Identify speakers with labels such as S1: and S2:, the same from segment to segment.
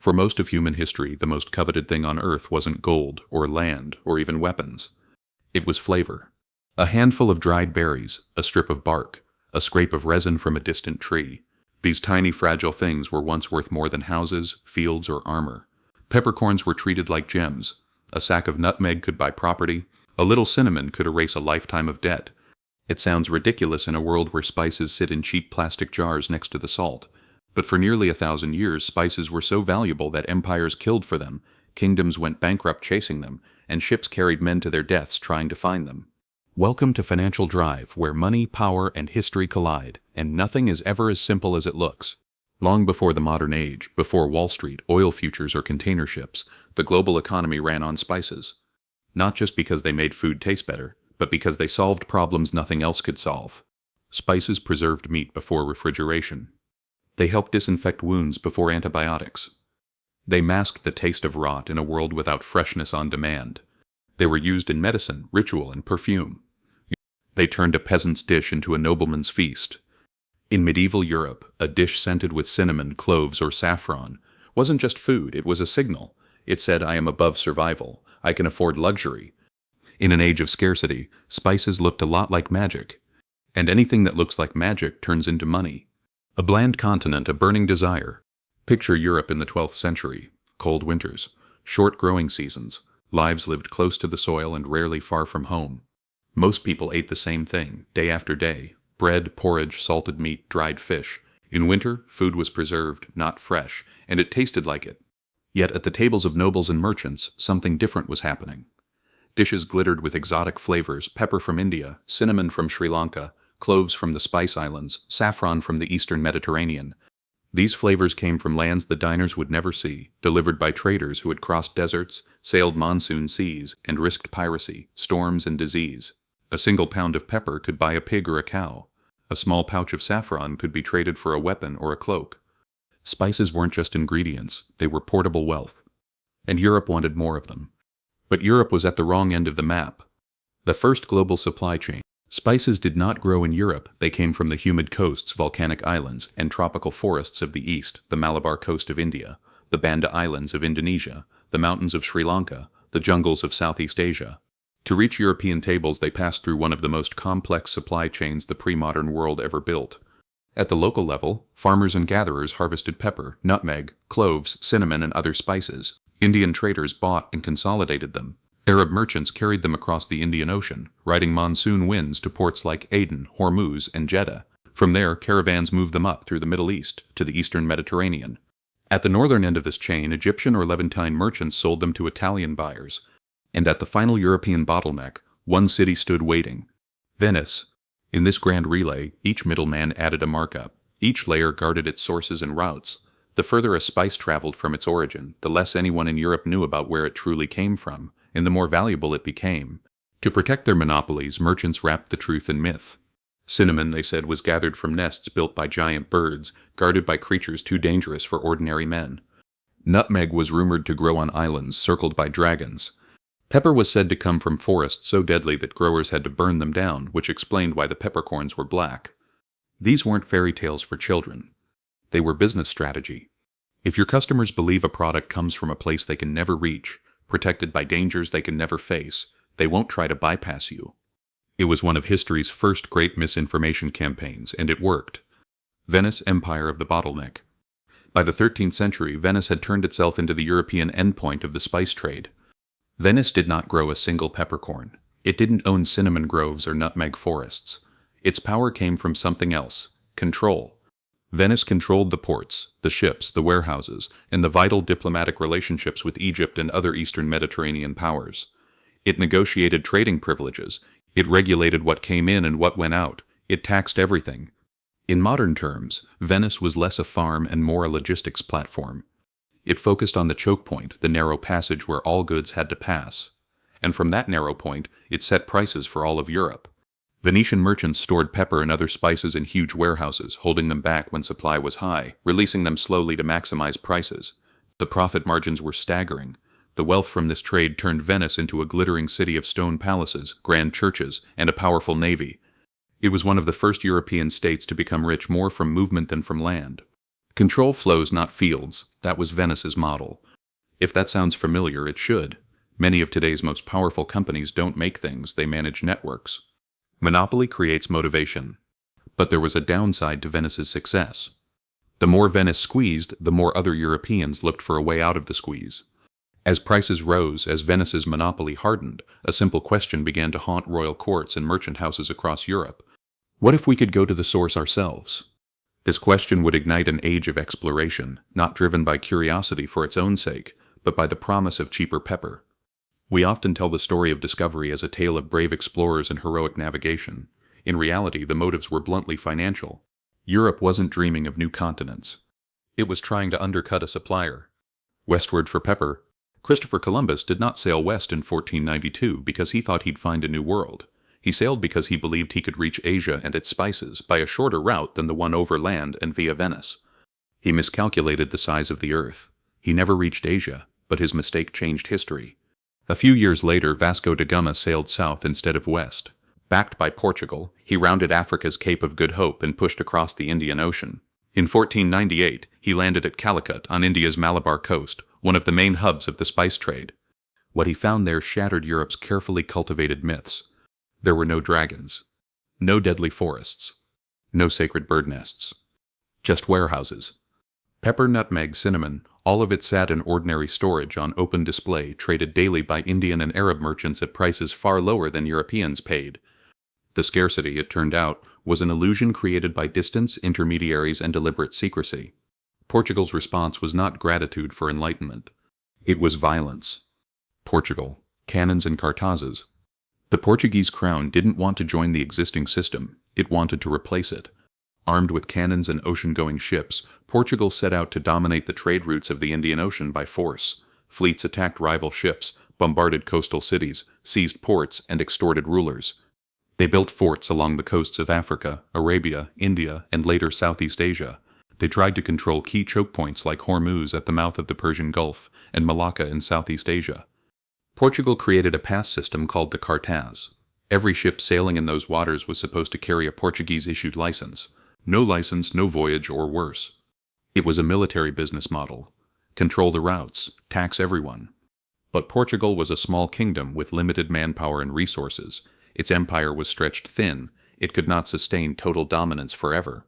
S1: For most of human history, the most coveted thing on earth wasn't gold, or land, or even weapons. It was flavor. A handful of dried berries, a strip of bark, a scrape of resin from a distant tree. These tiny fragile things were once worth more than houses, fields, or armor. Peppercorns were treated like gems. A sack of nutmeg could buy property. A little cinnamon could erase a lifetime of debt. It sounds ridiculous in a world where spices sit in cheap plastic jars next to the salt. But for nearly 1,000 years, spices were so valuable that empires killed for them, kingdoms went bankrupt chasing them, and ships carried men to their deaths trying to find them. Welcome to Financial Drive, where money, power, and history collide, and nothing is ever as simple as it looks. Long before the modern age, before Wall Street, oil futures, or container ships, the global economy ran on spices. Not just because they made food taste better, but because they solved problems nothing else could solve. Spices preserved meat before refrigeration. They helped disinfect wounds before antibiotics. They masked the taste of rot in a world without freshness on demand. They were used in medicine, ritual, and perfume. They turned a peasant's dish into a nobleman's feast. In medieval Europe, a dish scented with cinnamon, cloves, or saffron wasn't just food, it was a signal. It said, I am above survival. I can afford luxury. In an age of scarcity, spices looked a lot like magic. And anything that looks like magic turns into money. A bland continent, a burning desire. Picture Europe in the 12th century. Cold winters, short growing seasons, lives lived close to the soil and rarely far from home. Most people ate the same thing, day after day. Bread, porridge, salted meat, dried fish. In winter, food was preserved, not fresh, and it tasted like it. Yet at the tables of nobles and merchants, something different was happening. Dishes glittered with exotic flavors, pepper from India, cinnamon from Sri Lanka, cloves from the Spice Islands, saffron from the Eastern Mediterranean. These flavors came from lands the diners would never see, delivered by traders who had crossed deserts, sailed monsoon seas, and risked piracy, storms, and disease. A single pound of pepper could buy a pig or a cow. A small pouch of saffron could be traded for a weapon or a cloak. Spices weren't just ingredients, they were portable wealth. And Europe wanted more of them. But Europe was at the wrong end of the map. The first global supply chain. Spices did not grow in Europe, they came from the humid coasts, volcanic islands, and tropical forests of the east, the Malabar coast of India, the Banda Islands of Indonesia, the mountains of Sri Lanka, the jungles of Southeast Asia. To reach European tables, they passed through one of the most complex supply chains the pre-modern world ever built. At the local level, farmers and gatherers harvested pepper, nutmeg, cloves, cinnamon, and other spices. Indian traders bought and consolidated them. Arab merchants carried them across the Indian Ocean, riding monsoon winds to ports like Aden, Hormuz, and Jeddah. From there, caravans moved them up through the Middle East to the Eastern Mediterranean. At the northern end of this chain, Egyptian or Levantine merchants sold them to Italian buyers. And at the final European bottleneck, one city stood waiting: Venice. In this grand relay, each middleman added a markup. Each layer guarded its sources and routes. The further a spice traveled from its origin, the less anyone in Europe knew about where it truly came from, and the more valuable it became. To protect their monopolies, merchants wrapped the truth in myth. Cinnamon, they said, was gathered from nests built by giant birds, guarded by creatures too dangerous for ordinary men. Nutmeg was rumored to grow on islands circled by dragons. Pepper was said to come from forests so deadly that growers had to burn them down, which explained why the peppercorns were black. These weren't fairy tales for children. They were business strategy. If your customers believe a product comes from a place they can never reach, protected by dangers they can never face, they won't try to bypass you. It was one of history's first great misinformation campaigns, and it worked. Venice, Empire of the Bottleneck. By the 13th century, Venice had turned itself into the European endpoint of the spice trade. Venice did not grow a single peppercorn. It didn't own cinnamon groves or nutmeg forests. Its power came from something else: control. Venice controlled the ports, the ships, the warehouses, and the vital diplomatic relationships with Egypt and other Eastern Mediterranean powers. It negotiated trading privileges. It regulated what came in and what went out. It taxed everything. In modern terms, Venice was less a farm and more a logistics platform. It focused on the choke point, the narrow passage where all goods had to pass. And from that narrow point, it set prices for all of Europe. Venetian merchants stored pepper and other spices in huge warehouses, holding them back when supply was high, releasing them slowly to maximize prices. The profit margins were staggering. The wealth from this trade turned Venice into a glittering city of stone palaces, grand churches, and a powerful navy. It was one of the first European states to become rich more from movement than from land. Control flows, not fields. That was Venice's model. If that sounds familiar, it should. Many of today's most powerful companies don't make things, they manage networks. Monopoly creates motivation. But there was a downside to Venice's success. The more Venice squeezed, the more other Europeans looked for a way out of the squeeze. As prices rose, as Venice's monopoly hardened, a simple question began to haunt royal courts and merchant houses across Europe. What if we could go to the source ourselves? This question would ignite an age of exploration, not driven by curiosity for its own sake, but by the promise of cheaper pepper. We often tell the story of discovery as a tale of brave explorers and heroic navigation. In reality, the motives were bluntly financial. Europe wasn't dreaming of new continents. It was trying to undercut a supplier. Westward for pepper. Christopher Columbus did not sail west in 1492 because he thought he'd find a new world. He sailed because he believed he could reach Asia and its spices by a shorter route than the one over land and via Venice. He miscalculated the size of the earth. He never reached Asia, but his mistake changed history. A few years later, Vasco da Gama sailed south instead of west. Backed by Portugal, he rounded Africa's Cape of Good Hope and pushed across the Indian Ocean. In 1498, he landed at Calicut on India's Malabar coast, one of the main hubs of the spice trade. What he found there shattered Europe's carefully cultivated myths. There were no dragons, no deadly forests, no sacred bird nests, just warehouses. Pepper, nutmeg, cinnamon, all of it sat in ordinary storage on open display, traded daily by Indian and Arab merchants at prices far lower than Europeans paid. The scarcity, it turned out, was an illusion created by distance, intermediaries, and deliberate secrecy. Portugal's response was not gratitude for enlightenment. It was violence. Portugal, cannons and cartazes. The Portuguese crown didn't want to join the existing system, it wanted to replace it. Armed with cannons and ocean-going ships, Portugal set out to dominate the trade routes of the Indian Ocean by force. Fleets attacked rival ships, bombarded coastal cities, seized ports, and extorted rulers. They built forts along the coasts of Africa, Arabia, India, and later Southeast Asia. They tried to control key choke points like Hormuz at the mouth of the Persian Gulf and Malacca in Southeast Asia. Portugal created a pass system called the Cartaz. Every ship sailing in those waters was supposed to carry a Portuguese-issued license. No license, no voyage, or worse. It was a military business model. Control the routes, tax everyone. But Portugal was a small kingdom with limited manpower and resources. Its empire was stretched thin. It could not sustain total dominance forever.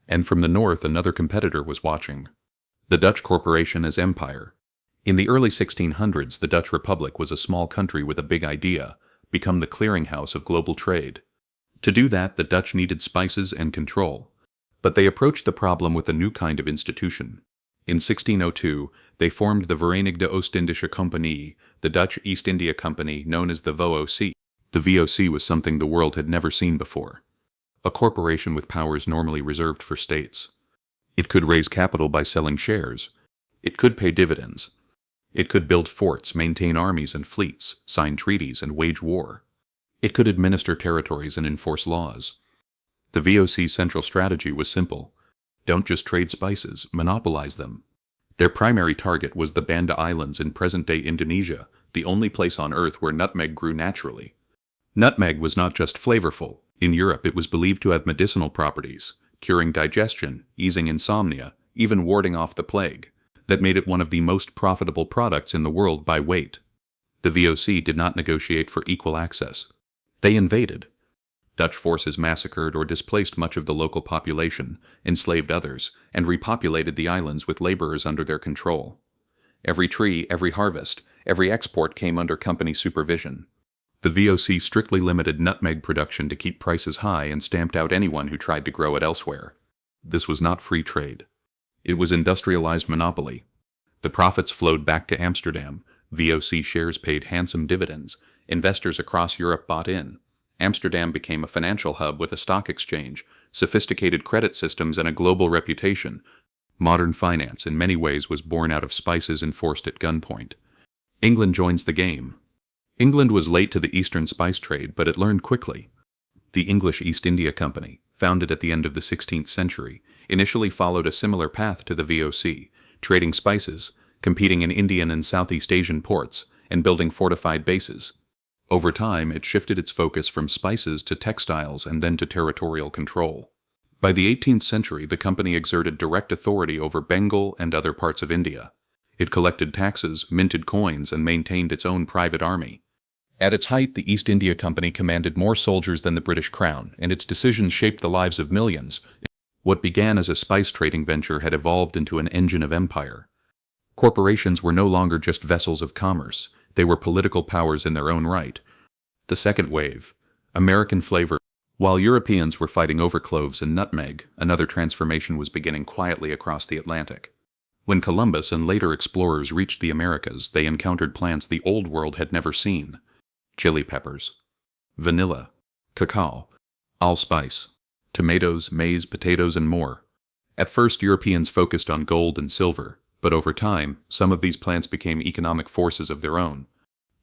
S1: And from the north, another competitor was watching. The Dutch corporation as empire. In the early 1600s, the Dutch Republic was a small country with a big idea, become the clearinghouse of global trade. To do that, the Dutch needed spices and control. But they approached the problem with a new kind of institution. In 1602, they formed the Verenigde Oost-Indische Compagnie, the Dutch East India Company known as the VOC. The VOC was something the world had never seen before. A corporation with powers normally reserved for states. It could raise capital by selling shares. It could pay dividends. It could build forts, maintain armies and fleets, sign treaties, and wage war. It could administer territories and enforce laws. The VOC's central strategy was simple. Don't just trade spices, monopolize them. Their primary target was the Banda Islands in present-day Indonesia, the only place on Earth where nutmeg grew naturally. Nutmeg was not just flavorful. In Europe, it was believed to have medicinal properties, curing digestion, easing insomnia, even warding off the plague. That made it one of the most profitable products in the world by weight. The VOC did not negotiate for equal access. They invaded. Dutch forces massacred or displaced much of the local population, enslaved others, and repopulated the islands with laborers under their control. Every tree, every harvest, every export came under company supervision. The VOC strictly limited nutmeg production to keep prices high and stamped out anyone who tried to grow it elsewhere. This was not free trade. It was industrialized monopoly. The profits flowed back to Amsterdam. VOC shares paid handsome dividends. Investors across Europe bought in. Amsterdam became a financial hub with a stock exchange, sophisticated credit systems, and a global reputation. Modern finance in many ways was born out of spices enforced at gunpoint. England joins the game. England was late to the Eastern spice trade, but it learned quickly. The English East India Company, founded at the end of the 16th century, initially followed a similar path to the VOC, trading spices, competing in Indian and Southeast Asian ports, and building fortified bases. Over time, it shifted its focus from spices to textiles and then to territorial control. By the 18th century, the company exerted direct authority over Bengal and other parts of India. It collected taxes, minted coins, and maintained its own private army. At its height, the East India Company commanded more soldiers than the British Crown, and its decisions shaped the lives of millions. What began as a spice trading venture had evolved into an engine of empire. Corporations were no longer just vessels of commerce, they were political powers in their own right. The second wave, American flavor. While Europeans were fighting over cloves and nutmeg, another transformation was beginning quietly across the Atlantic. When Columbus and later explorers reached the Americas, they encountered plants the Old World had never seen. Chili peppers, vanilla, cacao, allspice, tomatoes, maize, potatoes, and more. At first, Europeans focused on gold and silver, but over time, some of these plants became economic forces of their own.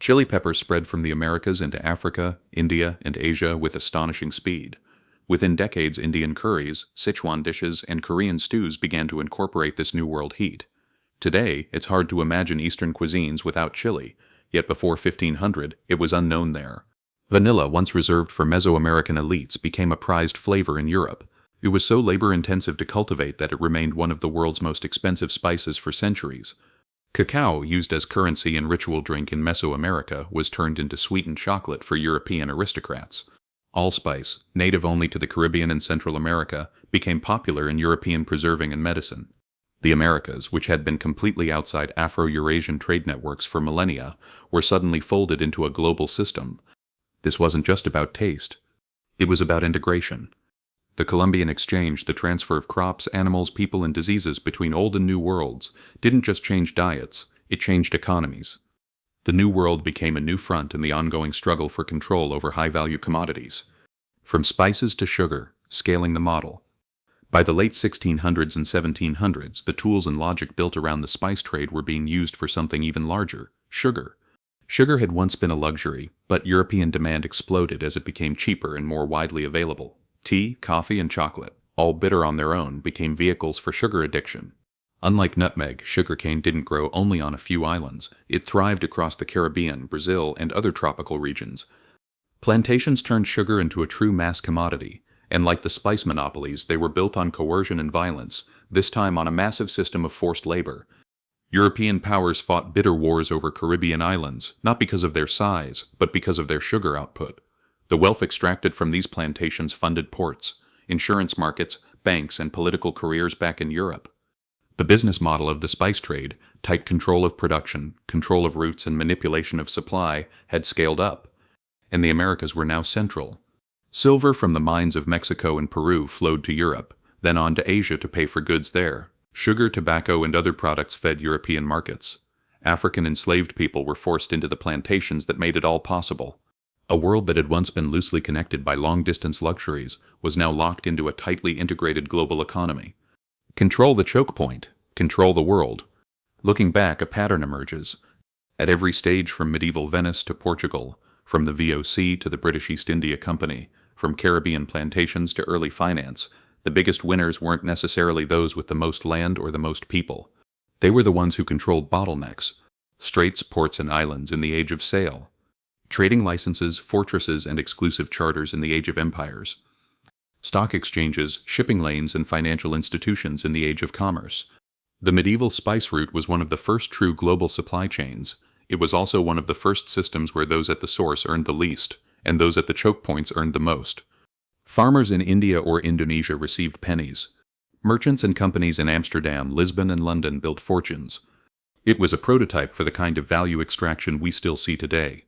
S1: Chili peppers spread from the Americas into Africa, India, and Asia with astonishing speed. Within decades, Indian curries, Sichuan dishes, and Korean stews began to incorporate this New World heat. Today, it's hard to imagine Eastern cuisines without chili, yet before 1500, it was unknown there. Vanilla, once reserved for Mesoamerican elites, became a prized flavor in Europe. It was so labor-intensive to cultivate that it remained one of the world's most expensive spices for centuries. Cacao, used as currency and ritual drink in Mesoamerica, was turned into sweetened chocolate for European aristocrats. Allspice, native only to the Caribbean and Central America, became popular in European preserving and medicine. The Americas, which had been completely outside Afro-Eurasian trade networks for millennia, were suddenly folded into a global system. This wasn't just about taste. It was about integration. The Columbian Exchange, the transfer of crops, animals, people, and diseases between old and new worlds, didn't just change diets, it changed economies. The New World became a new front in the ongoing struggle for control over high-value commodities. From spices to sugar, scaling the model. By the late 1600s and 1700s, the tools and logic built around the spice trade were being used for something even larger, sugar. Sugar had once been a luxury, but European demand exploded as it became cheaper and more widely available. Tea, coffee, and chocolate, all bitter on their own, became vehicles for sugar addiction. Unlike nutmeg, sugarcane didn't grow only on a few islands. It thrived across the Caribbean, Brazil, and other tropical regions. Plantations turned sugar into a true mass commodity, and like the spice monopolies, they were built on coercion and violence, this time on a massive system of forced labor. European powers fought bitter wars over Caribbean islands, not because of their size, but because of their sugar output. The wealth extracted from these plantations funded ports, insurance markets, banks, and political careers back in Europe. The business model of the spice trade, tight control of production, control of routes, and manipulation of supply, had scaled up, and the Americas were now central. Silver from the mines of Mexico and Peru flowed to Europe, then on to Asia to pay for goods there. Sugar, tobacco, and other products fed European markets. African enslaved people were forced into the plantations that made it all possible. A world that had once been loosely connected by long-distance luxuries was now locked into a tightly integrated global economy. Control the choke point. Control the world. Looking back, a pattern emerges. At every stage from medieval Venice to Portugal, from the VOC to the British East India Company, from Caribbean plantations to early finance, the biggest winners weren't necessarily those with the most land or the most people. They were the ones who controlled bottlenecks, straits, ports, and islands in the age of sail, trading licenses, fortresses, and exclusive charters in the age of empires, stock exchanges, shipping lanes, and financial institutions in the age of commerce. The medieval spice route was one of the first true global supply chains. It was also one of the first systems where those at the source earned the least, and those at the choke points earned the most. Farmers in India or Indonesia received pennies. Merchants and companies in Amsterdam, Lisbon, and London built fortunes. It was a prototype for the kind of value extraction we still see today.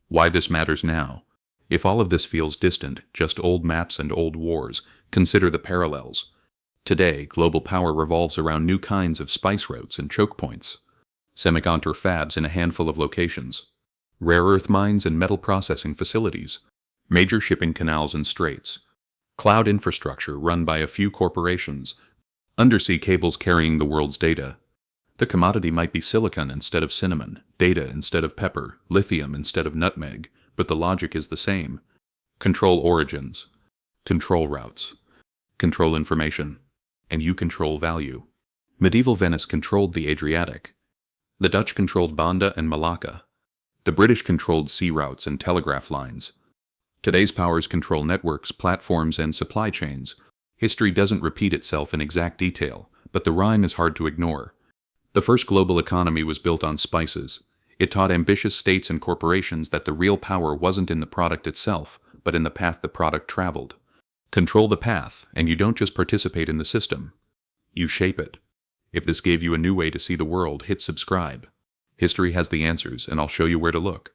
S1: Why this matters now? If all of this feels distant, just old maps and old wars, consider the parallels. Today, global power revolves around new kinds of spice routes and choke points. Semiconductor fabs in a handful of locations. Rare earth mines and metal processing facilities. Major shipping canals and straits. Cloud infrastructure run by a few corporations. Undersea cables carrying the world's data. The commodity might be silicon instead of cinnamon, data instead of pepper, lithium instead of nutmeg, but the logic is the same. Control origins. Control routes. Control information. And you control value. Medieval Venice controlled the Adriatic. The Dutch controlled Banda and Malacca. The British controlled sea routes and telegraph lines. Today's powers control networks, platforms, and supply chains. History doesn't repeat itself in exact detail, but the rhyme is hard to ignore. The first global economy was built on spices. It taught ambitious states and corporations that the real power wasn't in the product itself, but in the path the product traveled. Control the path, and you don't just participate in the system. You shape it. If this gave you a new way to see the world, hit subscribe. History has the answers, and I'll show you where to look.